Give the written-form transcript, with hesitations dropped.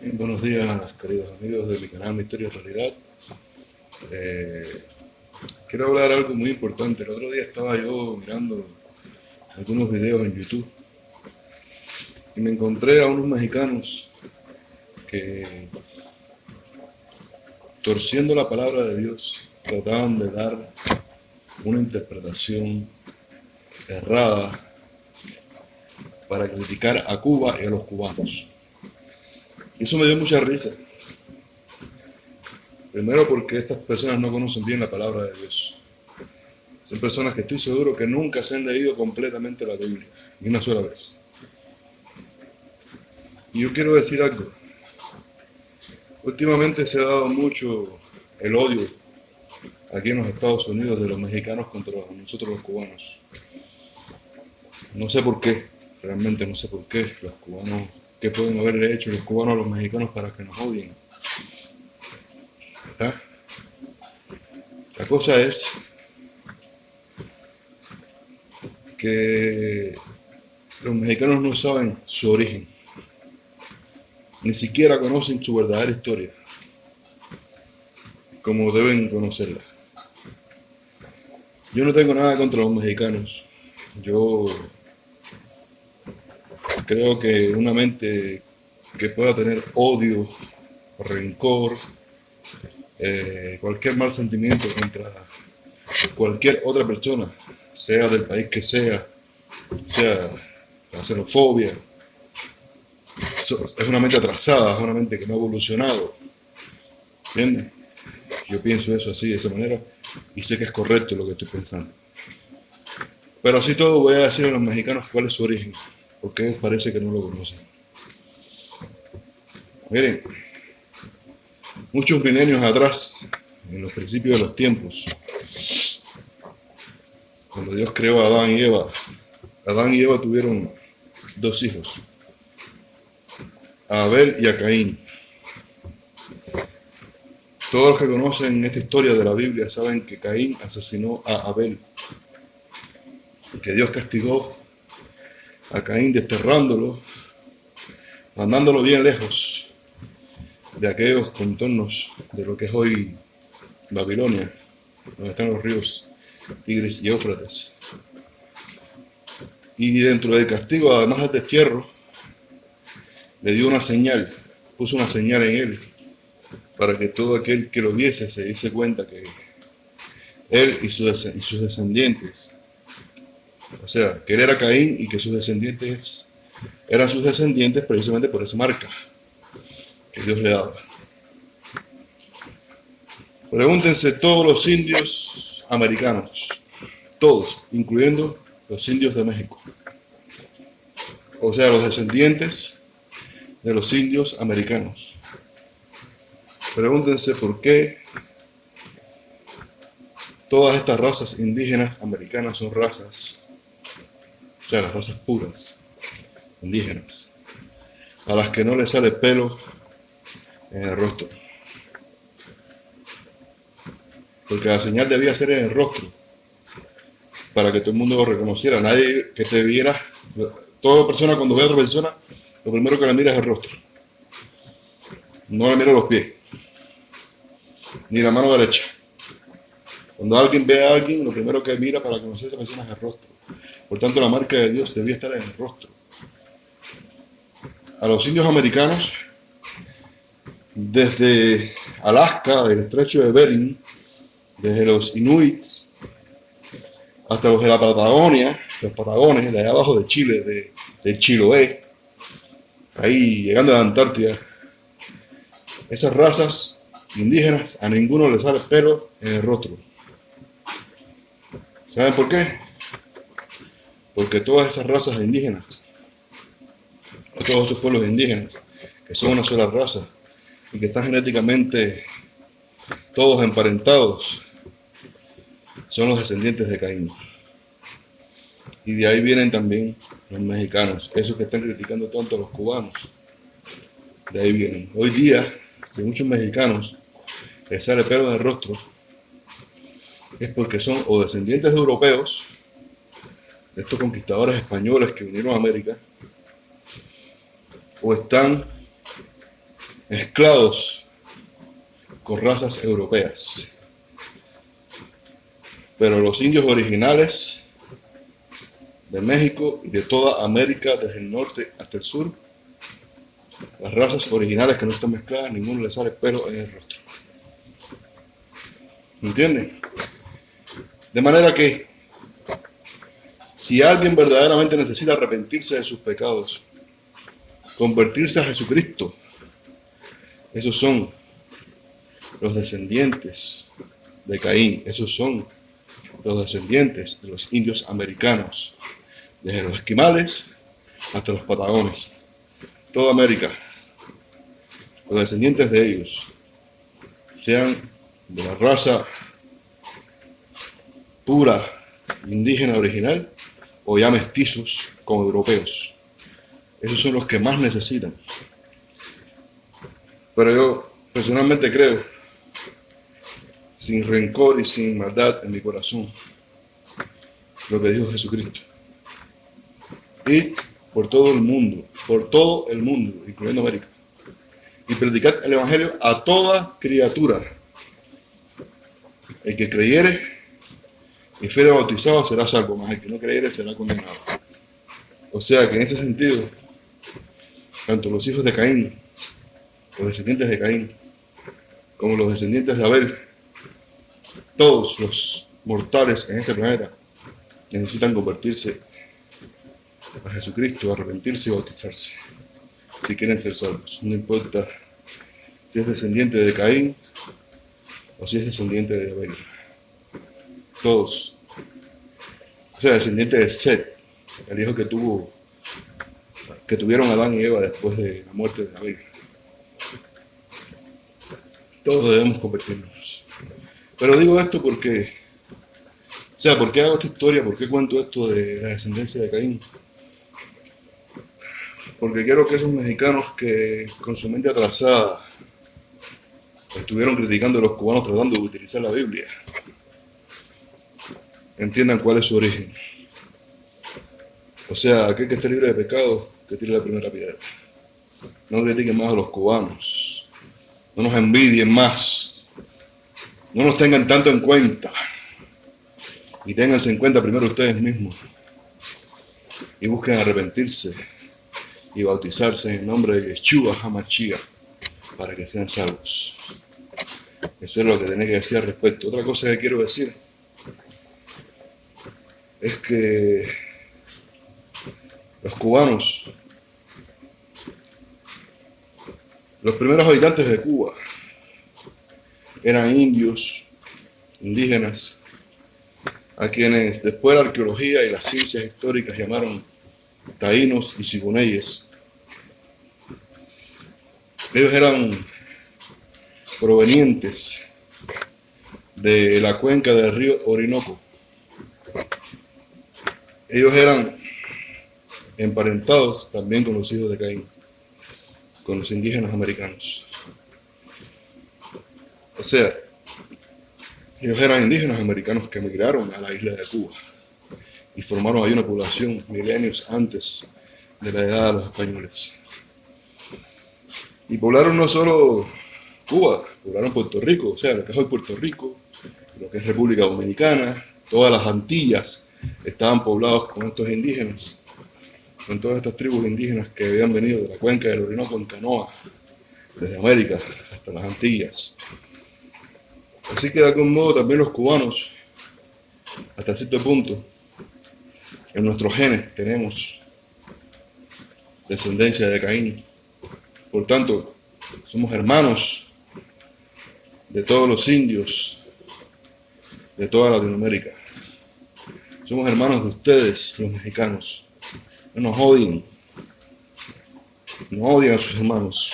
Buenos días, queridos amigos de mi canal Misterio de Realidad. Eh, Quiero hablar algo muy importante. El otro día estaba yo mirando algunos videos en YouTube y me encontré a unos mexicanos que, torciendo la palabra de Dios, trataban de dar una interpretación errada para criticar a Cuba y a los cubanos. Y eso me dio mucha risa. Primero porque estas personas no conocen bien la palabra de Dios. Son personas que estoy seguro que nunca se han leído completamente la Biblia, ni una sola vez. Y yo quiero decir algo. Últimamente se ha dado mucho el odio aquí en los Estados Unidos de los mexicanos contra nosotros los cubanos. No sé por qué, realmente no sé por qué los cubanos, qué pueden haberle hecho los cubanos a los mexicanos para que nos odien. ¿Verdad? La cosa es que los mexicanos no saben su origen, ni siquiera conocen su verdadera historia, como deben conocerla. Yo no tengo nada contra los mexicanos. Yo creo que una mente que pueda tener odio, rencor, cualquier mal sentimiento contra cualquier otra persona, sea del país que sea la xenofobia, es una mente atrasada, es una mente que no ha evolucionado. ¿Entiendes? Yo pienso eso así, de esa manera, y sé que es correcto lo que estoy pensando. Pero así todo voy a decir a los mexicanos cuál es su origen, porque parece que no lo conocen. Miren, muchos milenios atrás, en los principios de los tiempos, cuando Dios creó a Adán y Eva tuvieron dos hijos, a Abel y a Caín. Todos los que conocen esta historia de la Biblia saben que Caín asesinó a Abel, que Dios castigó a Caín desterrándolo, mandándolo bien lejos de aquellos contornos de lo que es hoy Babilonia, donde están los ríos Tigris y Éufrates. Y dentro del castigo, además del destierro, le dio una señal, puso una señal en él, para que todo aquel que lo viese se diese cuenta que él y sus descendientes, o sea, que él era Caín y que sus descendientes eran sus descendientes precisamente por esa marca que Dios le daba. Pregúntense todos los indios americanos, todos, incluyendo los indios de México, o sea, los descendientes de los indios americanos. Pregúntense por qué todas estas razas indígenas americanas son razas, o sea, las razas puras, indígenas, a las que no les sale pelo en el rostro. Porque la señal debía ser en el rostro, para que todo el mundo lo reconociera. Nadie que te viera, toda persona cuando ve a otra persona, lo primero que le mira es el rostro. No le mira los pies, ni la mano derecha. Cuando alguien ve a alguien, lo primero que mira para conocer a esa persona es el rostro. Por tanto, la marca de Dios debía estar en el rostro. A los indios americanos, desde Alaska, el estrecho de Bering, desde los Inuits, hasta los de la Patagonia, los Patagones, de allá abajo de Chile, de Chiloé, ahí llegando a la Antártida, esas razas indígenas, a ninguno le sale pelo en el rostro. ¿Saben por qué? Porque todas esas razas indígenas, o todos esos pueblos indígenas, que son una sola raza y que están genéticamente todos emparentados, son los descendientes de Caín. Y de ahí vienen también los mexicanos, esos que están criticando tanto a los cubanos. De ahí vienen. Hoy día, si muchos mexicanos les sale pelo en el rostro, es porque son o descendientes de europeos, de estos conquistadores españoles que vinieron a América, o están mezclados con razas europeas. Pero los indios originales de México y de toda América, desde el norte hasta el sur, las razas originales que no están mezcladas, ninguno le sale pelo en el rostro. ¿Me entienden? De manera que, si alguien verdaderamente necesita arrepentirse de sus pecados, convertirse a Jesucristo, esos son los descendientes de Caín, esos son los descendientes de los indios americanos, desde los esquimales hasta los patagones, toda América. Los descendientes de ellos, sean de la raza pura indígena original o ya mestizos como europeos, esos son los que más necesitan. Pero yo personalmente creo, sin rencor y sin maldad en mi corazón, lo que dijo Jesucristo. Ir por todo el mundo, incluyendo América, y predicar el Evangelio a toda criatura. El que creyere y fuere bautizado será salvo, mas el que no creyere será condenado. O sea que en ese sentido, tanto los hijos de Caín, los descendientes de Caín, como los descendientes de Abel, todos los mortales en este planeta necesitan convertirse a Jesucristo, arrepentirse y bautizarse, si quieren ser salvos. No importa si es descendiente de Caín o si es descendiente de Abel. Todos. O sea, descendiente de Set, el hijo que tuvieron Adán y Eva después de la muerte de Abel. Todos debemos convertirnos. Pero digo esto porque, ¿por qué hago esta historia? ¿Por qué cuento esto de la descendencia de Caín? Porque quiero que esos mexicanos que con su mente atrasada estuvieron criticando a los cubanos tratando de utilizar la Biblia, entiendan cuál es su origen. O sea, aquel que esté libre de pecado, que tire la primera piedra. No critiquen más a los cubanos. No nos envidien más. No nos tengan tanto en cuenta. Y ténganse en cuenta primero ustedes mismos. Y busquen arrepentirse y bautizarse en el nombre de Yeshua HaMashiach para que sean salvos. Eso es lo que tenía que decir al respecto. Otra cosa que quiero decir es que los cubanos, los primeros habitantes de Cuba, eran indios, indígenas, a quienes después la arqueología y las ciencias históricas llamaron taínos y siboneyes. Ellos eran provenientes de la cuenca del río Orinoco. Ellos eran emparentados también con los hijos de Caín, con los indígenas americanos. O sea, ellos eran indígenas americanos que emigraron a la isla de Cuba y formaron ahí una población milenios antes de la edad de los españoles. Y poblaron no solo Cuba, poblaron Puerto Rico, o sea, lo que es hoy Puerto Rico, lo que es República Dominicana, todas las Antillas estaban poblados con estos indígenas, con todas estas tribus indígenas que habían venido de la cuenca del Orinoco en canoa, desde América hasta las Antillas. Así que de algún modo también los cubanos, hasta cierto punto, en nuestros genes tenemos descendencia de Caín. Por tanto, somos hermanos de todos los indios, de toda Latinoamérica. Somos hermanos de ustedes, los mexicanos. No nos odien. No odian a sus hermanos.